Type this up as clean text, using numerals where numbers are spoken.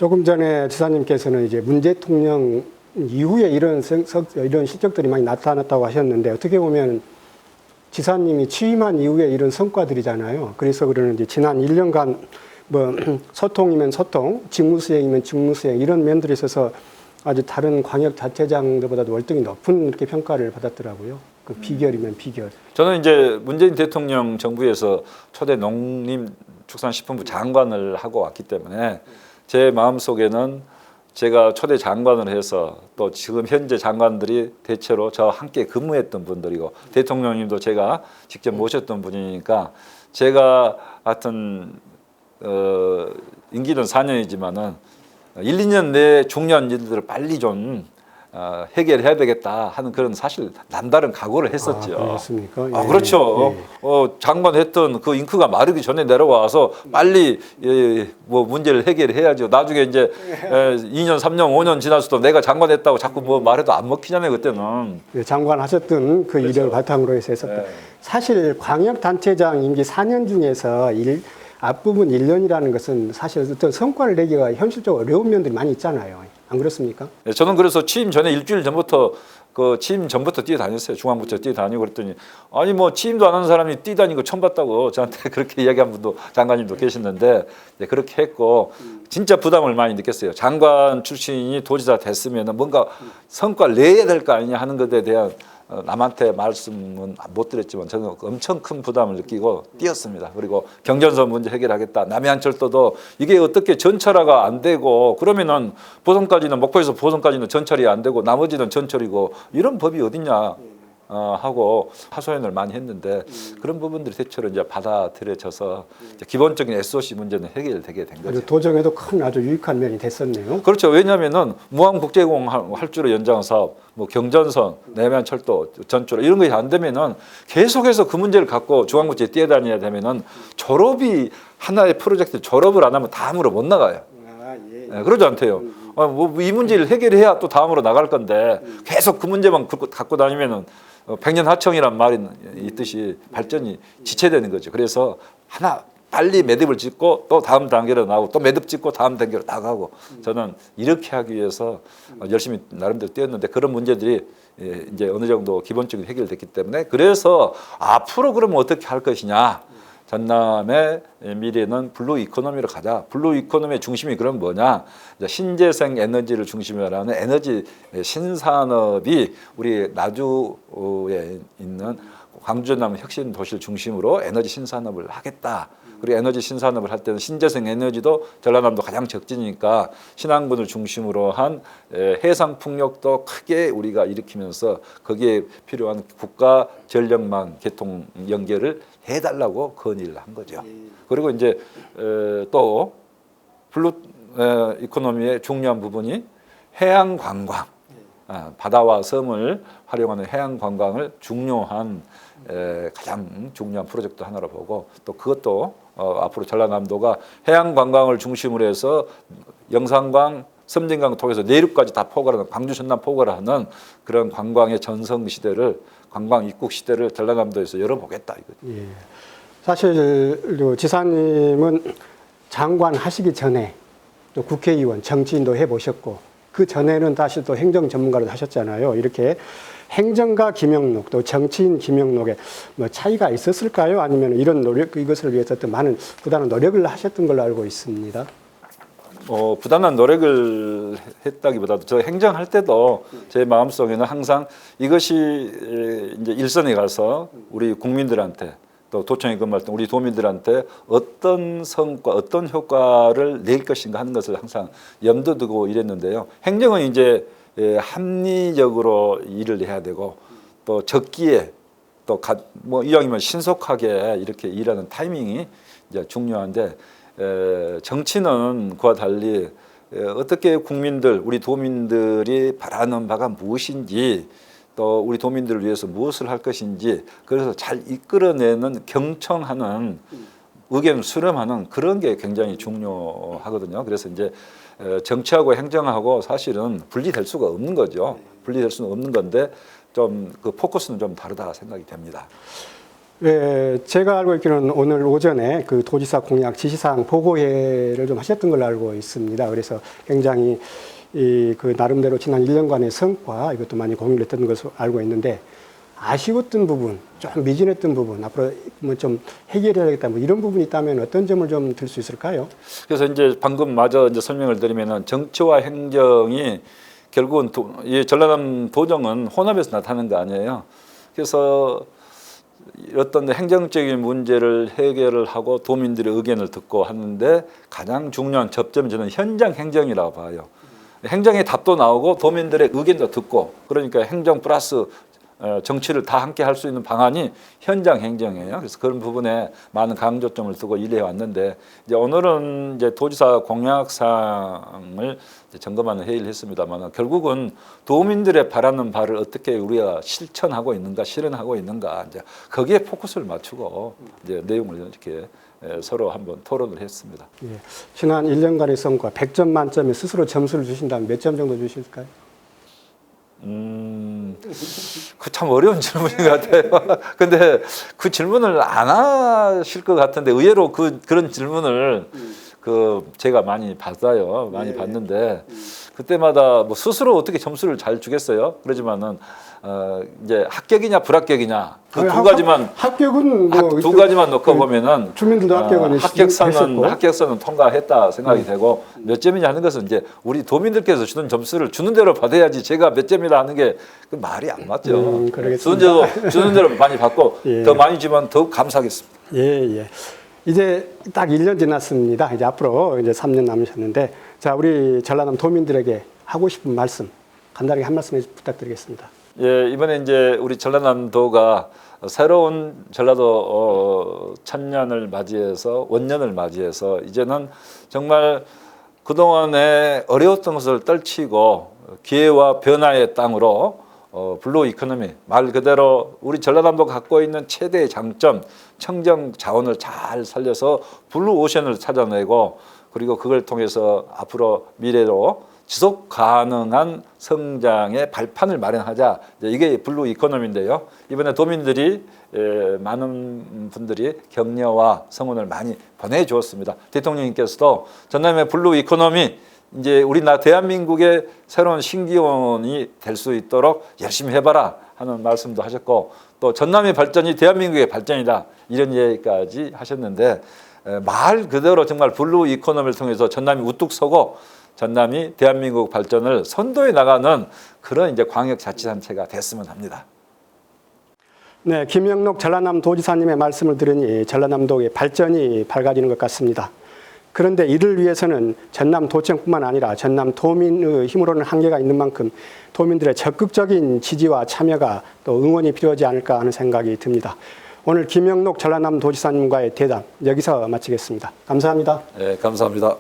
조금 전에 지사님께서는 이제 문 대통령 이후에 이런 실적들이 많이 나타났다고 하셨는데, 어떻게 보면 지사님이 취임한 이후에 이런 성과들이잖아요. 그래서 그러는지 지난 1년간 뭐 소통이면 소통, 직무수행이면 직무수행 이런 면들에 있어서 아주 다른 광역자치장들보다도 월등히 높은 이렇게 평가를 받았더라고요. 그 비결이면 비결. 저는 이제 문재인 대통령 정부에서 초대 농림축산식품부 장관을 하고 왔기 때문에 제 마음속에는 제가 초대 장관을 해서 또 지금 현재 장관들이 대체로 저와 함께 근무했던 분들이고 대통령님도 제가 직접 모셨던 분이니까 제가 하여튼 임기는 4년이지만은 1, 2년 내에 중요한 일들을 빨리 좀 해결해야 되겠다 하는 그런 사실 남다른 각오를 했었죠. 그렇습니까? 예. 그렇죠. 예. 장관 했던 그 잉크가 마르기 전에 내려와서 빨리 뭐 문제를 해결해야죠. 나중에 이제 2년, 3년, 5년 지나서도 내가 장관 했다고 자꾸 뭐 말해도 안 먹히잖아요. 그때는. 예, 장관 하셨던 그 그렇죠. 일을 바탕으로 해서 했었던. 네. 사실 광역단체장 임기 4년 중에서 앞부분 1년이라는 것은 사실 어떤 성과를 내기가 현실적으로 어려운 면들이 많이 있잖아요. 안 그렇습니까? 네, 저는 그래서 취임 전에 일주일 전부터 취임 전부터 뛰어다녔어요. 중앙부처 뛰어다니고 그랬더니 아니 뭐 취임도 안 한 사람이 뛰다니고 처음 봤다고 저한테 그렇게 이야기한 분도 장관님도 계셨는데 네, 그렇게 했고 진짜 부담을 많이 느꼈어요. 장관 출신이 도지사 됐으면 뭔가 성과를 내야 될 거 아니냐 하는 것에 대한 남한테 말씀은 못 드렸지만 저는 엄청 큰 부담을 느끼고 뛰었습니다. 그리고 경전선 문제 해결하겠다. 남해안철도도 이게 어떻게 전철화가 안 되고 그러면은 보성까지는 목포에서 보성까지는 전철이 안 되고 나머지는 전철이고 이런 법이 어딨냐 하고 하소연을 많이 했는데 그런 부분들이 대체로 이제 받아들여져서 이제 기본적인 SOC 문제는 해결되게 된 거죠. 도정에도 큰 아주 유익한 면이 됐었네요. 그렇죠. 왜냐하면은 무항국제공 활주로 연장 사업, 뭐 경전선, 내면철도, 전철 이런 것이 안 되면은 계속해서 그 문제를 갖고 중앙부처에 뛰어다녀야 되면은 졸업이 하나의 프로젝트 졸업을 안 하면 다음으로 못 나가요. 네, 그러지 않대요. 뭐 이 문제를 해결해야 또 다음으로 나갈 건데 계속 그 문제만 갖고 다니면은 백년하청이란 말이 있듯이 발전이 지체되는 거죠. 그래서 하나 빨리 매듭을 짓고 또 다음 단계로 나가고 또 매듭 짓고 다음 단계로 나가고 저는 이렇게 하기 위해서 열심히 나름대로 뛰었는데 그런 문제들이 이제 어느 정도 기본적인 해결됐기 때문에 그래서 앞으로 그러면 어떻게 할 것이냐. 전남의 미래는 블루 이코노미로 가자. 블루 이코노미의 중심이 그럼 뭐냐? 신재생 에너지를 중심으로 하는 에너지 신산업이 우리 나주에 있는 광주 전남 혁신 도시를 중심으로 에너지 신산업을 하겠다. 그리고 에너지 신산업을 할 때는 신재생 에너지도 전라남도 가장 적지니까 신안군을 중심으로 한 해상 풍력도 크게 우리가 일으키면서 거기에 필요한 국가 전력망 개통 연결을 해달라고 건의를 한 거죠. 그리고 이제 또 블루 이코노미의 중요한 부분이 해양 관광, 바다와 섬을 활용하는 해양 관광을 중요한 가장 중요한 프로젝트 하나로 보고 또 그것도 앞으로 전라남도가 해양 관광을 중심으로 해서 영산강, 섬진강 통해서 내륙까지 다 포괄하는 광주 전남 포괄하는 그런 관광의 전성 시대를 관광 입국 시대를 전라남도에서 열어보겠다 이거죠. 예. 사실 지사님은 장관 하시기 전에 또 국회의원, 정치인도 해보셨고 그 전에는 다시 또 행정 전문가로 하셨잖아요. 이렇게 행정가 김영록 또 정치인 김영록에 뭐 차이가 있었을까요? 아니면 이런 노력 이것을 위해서 또 많은 부단한 노력을 하셨던 걸로 알고 있습니다. 부단한 노력을 했다기보다도 저 행정할 때도 제 마음속에는 항상 이것이 이제 일선에 가서 우리 국민들한테 또 도청에 근무할 때 우리 도민들한테 어떤 성과, 어떤 효과를 낼 것인가 하는 것을 항상 염두 두고 일했는데요. 행정은 이제 합리적으로 일을 해야 되고 또 적기에 또 뭐 이왕이면 신속하게 이렇게 일하는 타이밍이 이제 중요한데 정치는 그와 달리 어떻게 국민들, 우리 도민들이 바라는 바가 무엇인지 또 우리 도민들을 위해서 무엇을 할 것인지 그래서 잘 이끌어내는 경청하는 의견을 수렴하는 그런 게 굉장히 중요하거든요. 그래서 이제 정치하고 행정하고 사실은 분리될 수가 없는 거죠. 분리될 수는 없는 건데 좀 그 포커스는 좀 다르다 생각이 됩니다. 예, 제가 알고 있기로는 오늘 오전에 그 도지사 공약 지시사항 보고회를 좀 하셨던 걸로 알고 있습니다. 그래서 굉장히 그 나름대로 지난 1년간의 성과 이것도 많이 공유를 했던 것으로 알고 있는데 아쉬웠던 부분, 좀 미진했던 부분, 앞으로 뭐 좀 해결해야겠다 뭐 이런 부분이 있다면 어떤 점을 좀 들 수 있을까요? 그래서 이제 방금 마저 이제 설명을 드리면은 정치와 행정이 결국은 이 전라남 도정은 혼합에서 나타나는 거 아니에요. 그래서 어떤 행정적인 문제를 해결을 하고 도민들의 의견을 듣고 하는데 가장 중요한 접점이 저는 현장 행정이라고 봐요. 행정의 답도 나오고 도민들의 의견도 듣고 그러니까 행정 플러스 정치를 다 함께 할 수 있는 방안이 현장 행정이에요. 그래서 그런 부분에 많은 강조점을 두고 일해 왔는데 이제 오늘은 이제 도지사 공약사항을 점검하는 회의를 했습니다만 결국은 도민들의 바라는 바를 어떻게 우리가 실천하고 있는가, 실현하고 있는가 이제 거기에 포커스를 맞추고 이제 내용을 이렇게 서로 한번 토론을 했습니다. 예, 지난 1년간의 성과 100점 만점에 스스로 점수를 주신다면 몇 점 정도 주실까요? 그 참 어려운 질문인 것 같아요. 근데 그 질문을 안 하실 것 같은데 의외로 그런 질문을 제가 많이 받아요. 많이 받는데 그때마다 뭐 스스로 어떻게 점수를 잘 주겠어요. 그러지만은 이제 합격이냐 불합격이냐 그 두 가지만 합격은 뭐 두 가지만 놓고 보면은 주민들도 합격은 합격선은 통과했다 생각이 되고 몇 점이냐 하는 것은 이제 우리 도민들께서 주는 점수를 주는 대로 받아야지 제가 몇 점이다 하는 게 그 말이 안 맞죠. 주는 대로 많이 받고 예. 더 많이 주면 더욱 감사하겠습니다. 예, 예. 이제 딱 1년 지났습니다. 이제 앞으로 이제 3년 남으셨는데 자, 우리 전라남 도민들에게 하고 싶은 말씀 간단하게 한 말씀 부탁드리겠습니다. 예, 이번에 이제 우리 전라남도가 새로운 전라도 천년을 맞이해서 원년을 맞이해서 이제는 정말 그동안에 어려웠던 것을 떨치고 기회와 변화의 땅으로 블루 이코노미 말 그대로 우리 전라남도가 갖고 있는 최대의 장점 청정 자원을 잘 살려서 블루 오션을 찾아내고 그리고 그걸 통해서 앞으로 미래로 지속 가능한 성장의 발판을 마련하자. 이게 블루 이코노미인데요. 이번에 도민들이 많은 분들이 격려와 성원을 많이 보내주었습니다. 대통령님께서도 전남의 블루 이코노미 이제 우리나라 대한민국의 새로운 신기원이 될 수 있도록 열심히 해봐라 하는 말씀도 하셨고 또 전남의 발전이 대한민국의 발전이다 이런 얘기까지 하셨는데 말 그대로 정말 블루 이코노미를 통해서 전남이 우뚝 서고 전남이 대한민국 발전을 선도해 나가는 그런 이제 광역자치단체가 됐으면 합니다. 네, 김영록 전라남 도지사님의 말씀을 들으니 전라남도의 발전이 밝아지는 것 같습니다. 그런데 이를 위해서는 전남 도청뿐만 아니라 전남 도민의 힘으로는 한계가 있는 만큼 도민들의 적극적인 지지와 참여가 또 응원이 필요하지 않을까 하는 생각이 듭니다. 오늘 김영록 전라남 도지사님과의 대담 여기서 마치겠습니다. 감사합니다. 네, 감사합니다.